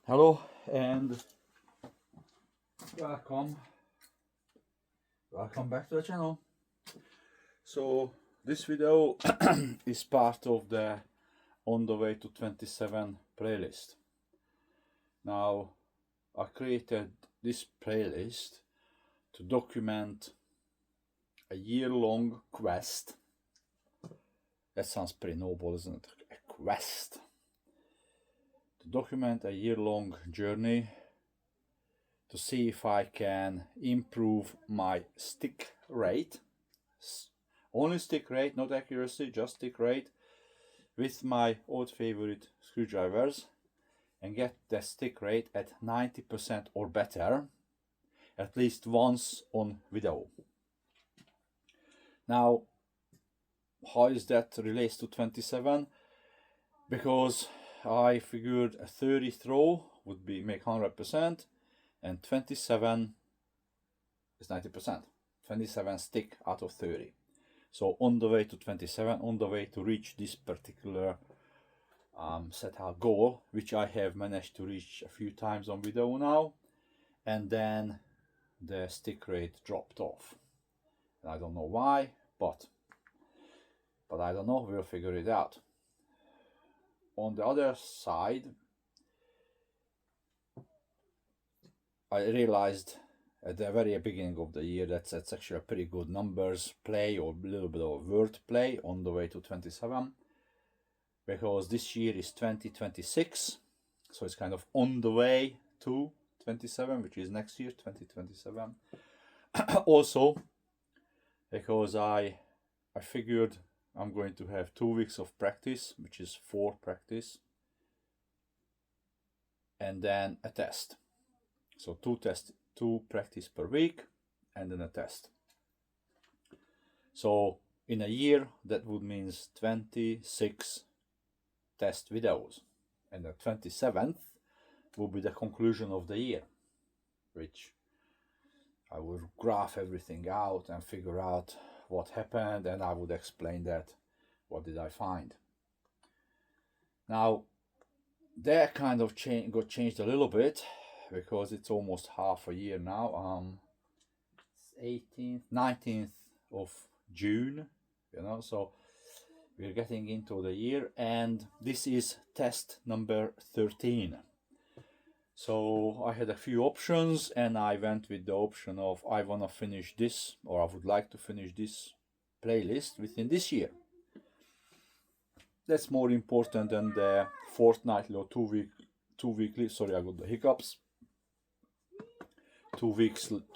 Hello and welcome welcome back to the channel. So this video is part of the On the Way to 27 playlist. Now I created this playlist to document a year-long quest. That sounds pretty noble, isn't it? A quest to document a year-long journey to see if I can improve my stick rate. Only stick rate, not accuracy, just stick rate with my old favorite screwdrivers and get the stick rate at 90% or better at least once on video. Now, how is that relates to 27? Because I figured a 30 throw would be make 100% and 27 is 90%. 27 stick out of 30. So on the way to 27, on the way to reach this particular set out goal, which I have managed to reach a few times on video now, and then the stick rate dropped off. And I don't know why, but I don't know, we'll figure it out. On the other side, I realized at the very beginning of the year that's actually a pretty good numbers play or a little bit of word play on the way to 27, because this year is 2026, so it's kind of on the way to 27, which is next year, 2027. Also because I figured I'm going to have 2 weeks of practice, which is 4 practice, and then a test. So 2 practice per week and then a test. So in a year that would mean 26 test videos, and the 27th will be the conclusion of the year, which I will graph everything out and figure out what happened, and I would explain that what did I find. Now that kind of got changed a little bit because it's almost half a year now. 18th 19th of June, so we're getting into the year, and this is test number 13. So I had a few options and I went with the option of I want to finish this, or I would like to finish this playlist within this year. That's more important than the fortnightly or 2 weekly, sorry, I got the hiccups, 2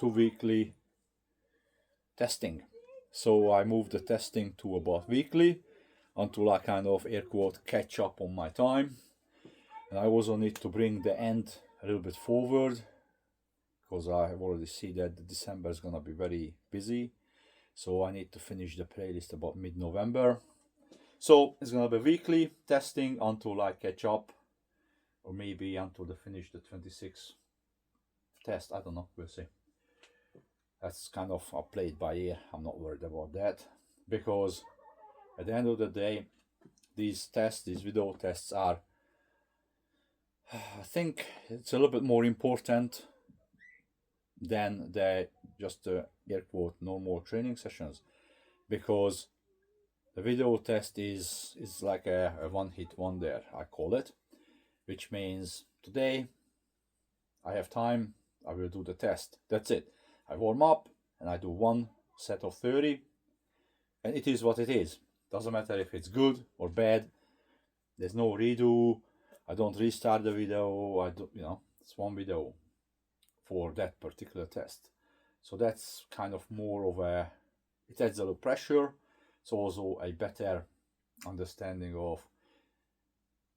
weekly testing. So I moved the testing to about weekly until I kind of air quote catch up on my time. And I also need to bring the end a little bit forward because I have already seen that December is gonna be very busy. So I need to finish the playlist about mid-November. So it's gonna be weekly testing until I catch up, or maybe until they finish the 26 test. I don't know, we'll see. That's kind of played by ear. I'm not worried about that, because at the end of the day, these video tests are, I think it's a little bit more important than just air quote normal training sessions, because the video test is like a one-hit wonder, I call it, which means today I have time, I will do the test. That's it. I warm up and I do one set of 30, and it is what it is. Doesn't matter if it's good or bad. There's no redo. I don't restart the video. I do, it's one video for that particular test. So that's kind of more of a, it adds a little pressure. It's also a better understanding of,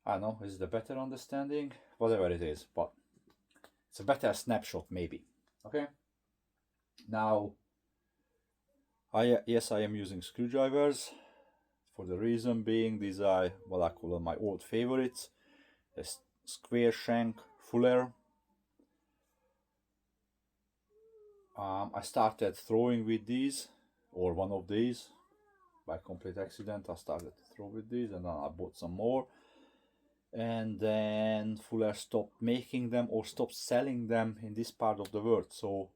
I don't know, is it a better understanding? Whatever it is, but it's a better snapshot maybe. Okay. Now, yes, I am using screwdrivers, for the reason being these are what I call my old favorites. The square shank Fuller. I started throwing with these, or one of these, by complete accident. I started to throw with these, and then I bought some more. and then Fuller stopped making them or stopped selling them in this part of the world, so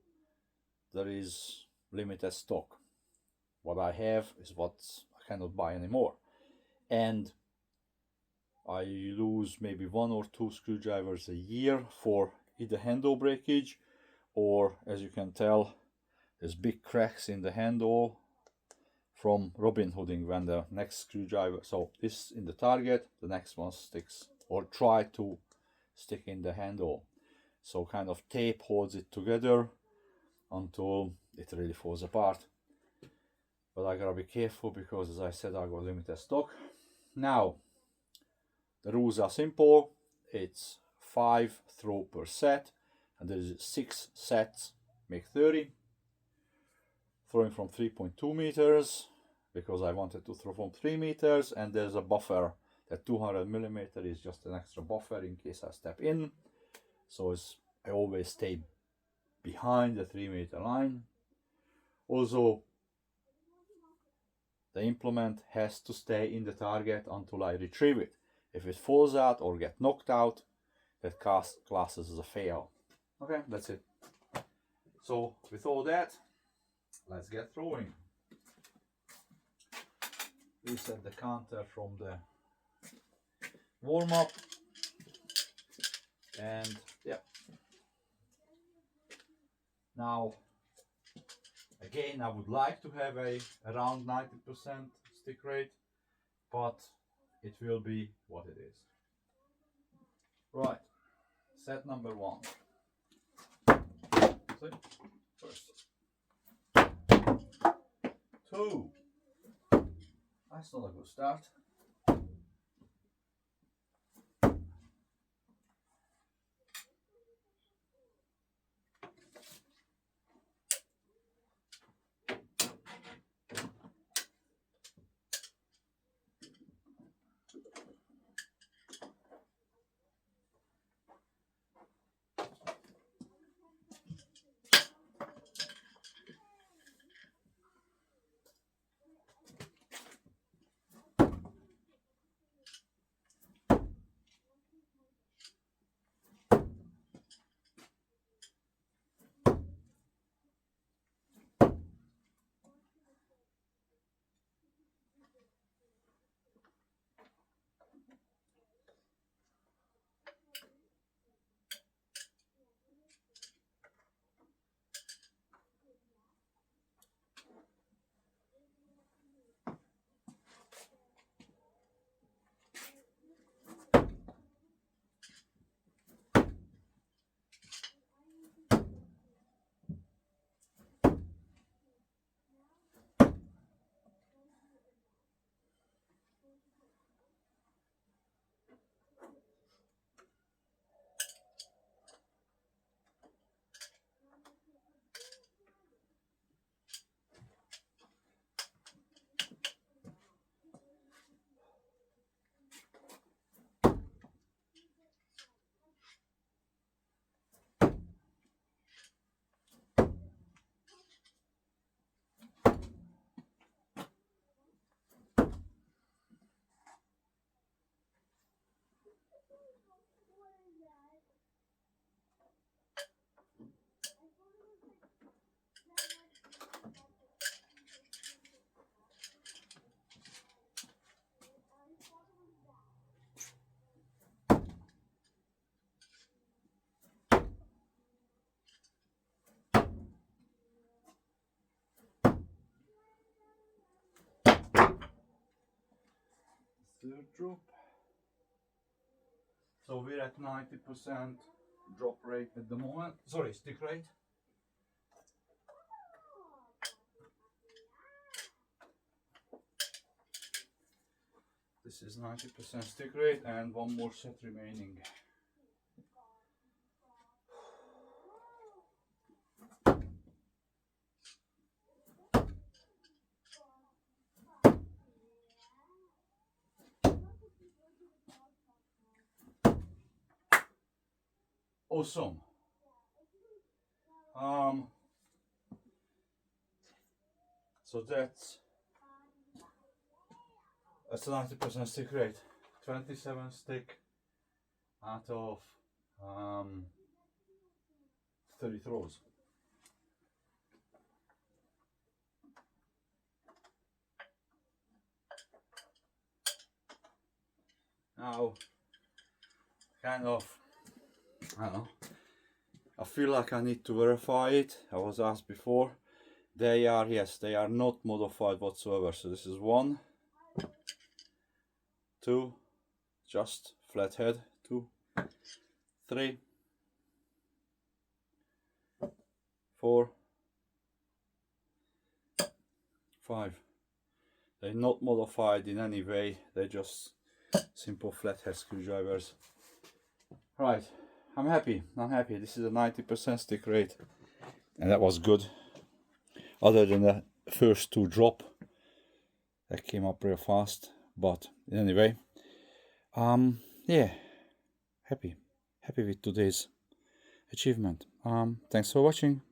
there is limited stock. What I have is what I cannot buy anymore, and I lose maybe 1 or 2 screwdrivers a year for either handle breakage, or as you can tell, there's big cracks in the handle from Robin Hooding when the next screwdriver, so this in the target, the next one sticks or try to stick in the handle, so kind of tape holds it together until it really falls apart. But I gotta be careful because, as I said, I got limited stock. Now the rules are simple. It's 5 throw per set, and there is 6 sets make 30. Throwing from 3.2 meters because I wanted to throw from 3 meters, and there's a buffer. That 200 millimeter is just an extra buffer in case I step in. So I always stay behind the 3-meter line. Also, the implement has to stay in the target until I retrieve it. If it falls out or get knocked out, that classes as a fail. Okay, that's it. So with all that, let's get throwing. Reset the counter from the warm-up, and yeah. Now, again, I would like to have around 90% stick rate, but it will be what it is. Right, set number 1. So, first. 2. That's not a good start. 3rd drop. So we're at 90% drop rate at the moment. Sorry, stick rate. This is 90% stick rate and 1 more set remaining. Awesome. So that's a 90% stick rate. 27 stick, out of 30 throws. Now, kind of, I don't know, I feel like I need to verify it. I was asked before. They are, yes, they are not modified whatsoever. So this is 1, 2, just flat head, 2, 3, 4, 5. They're not modified in any way. They're just simple flathead screwdrivers. Right, I'm happy. This is a 90% stick rate, and that was good. Other than the first 2 drop, that came up real fast. But anyway, yeah, happy with today's achievement. Thanks for watching.